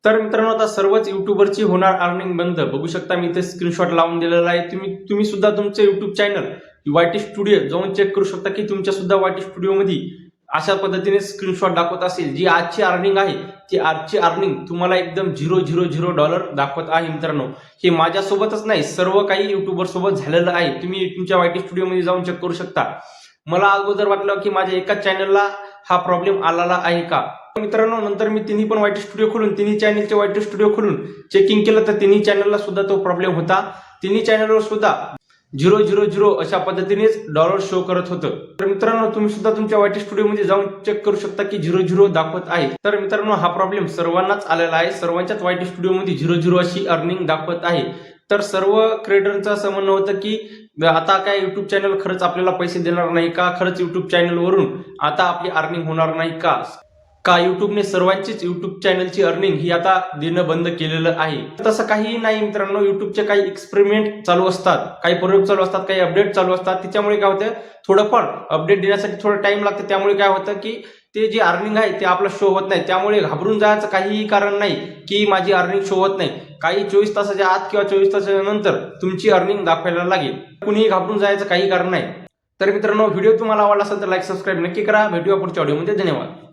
तर मित्रांनो, आता सर्वच युट्यूबरची होणार अर्निंग बंद. बघू शकता मी इथे स्क्रीनशॉट लावून दिलेला आहे. तुम्ही सुद्धा तुमचे युट्यूब चॅनल वायटी स्टुडिओ जाऊन चेक करू शकता की तुमच्या सुद्धा वायटी स्टुडिओ मध्ये अशा पद्धतीने स्क्रीनशॉट दाखवत असेल. जी आजची अर्निंग आहे ती आजची अर्निंग तुम्हाला एकदम $000 दाखवत आहे. मित्रांनो, हे माझ्यासोबतच नाही, सर्व काही युट्यूबर सोबत झालेलं आहे. तुम्ही तुमच्या वायटी स्टुडिओ मध्ये जाऊन चेक करू शकता. मला अगोदर वाटलं की माझ्या एकाच चॅनलला हा प्रॉब्लेम आलेला आहे का. मित्रांनो, नंतर मी तिन्ही पण वायटी स्टुडिओ खोलून तिन्ही चॅनलचे वायटी स्टुडिओ खोलून चेकिंग केलं तर तिन्ही चॅनलला सुद्धा तो प्रॉब्लेम होता. तिन्ही चॅनलवर सुद्धा 000 अशा पद्धतीनेच डॉलर शो करत होतं. तर मित्रांनो, तुम्ही सुद्धा तुमच्या वायटी स्टुडिओ मध्ये जाऊन चेक करू शकता की 000 दाखवत आहे. तर मित्रांनो, हा प्रॉब्लेम सर्वांनाच आलेला आहे. सर्वांच्याच वायटी स्टुडिओ मध्ये 000 अशी अर्निंग दाखवत आहे. तर सर्व क्रिएटरचं असं म्हणणं होतं की आता काय युट्यूब चॅनल खरंच आपल्याला पैसे देणार नाही का, खरंच युट्यूब चॅनलवरून आता आपली अर्निंग होणार नाही का युट्यूबने सर्वांचीच युट्यूब चॅनलची अर्निंग ही आता देणं बंद केलेलं आहे. तसं काही नाही मित्रांनो, युट्यूबचे काही एक्सपेरिमेंट चालू असतात, काही प्रयोग चालू असतात, काही अपडेट चालू असतात. त्याच्यामुळे काय होतं, थोडंफार अपडेट देण्यासाठी थोडं टाइम लागतं. त्यामुळे काय होतं की ते जे अर्निंग आहे ते आपलं शो होत नाही. त्यामुळे घाबरून जायचं काहीही कारण नाही की माझी अर्निंग शो होत नाही. काही 24 तासाच्या आत किंवा 24 तासाच्या नंतर तुमची अर्निंग दाखवायला लागेल. कुणीही घाबरून जायचं काही कारण नाही. तर मित्रांनो, व्हिडिओ तुम्हाला आवडला असेल तर लाईक सबस्क्राईब नक्की करा. भेटूया पुढच्या व्हिडिओमध्ये. धन्यवाद.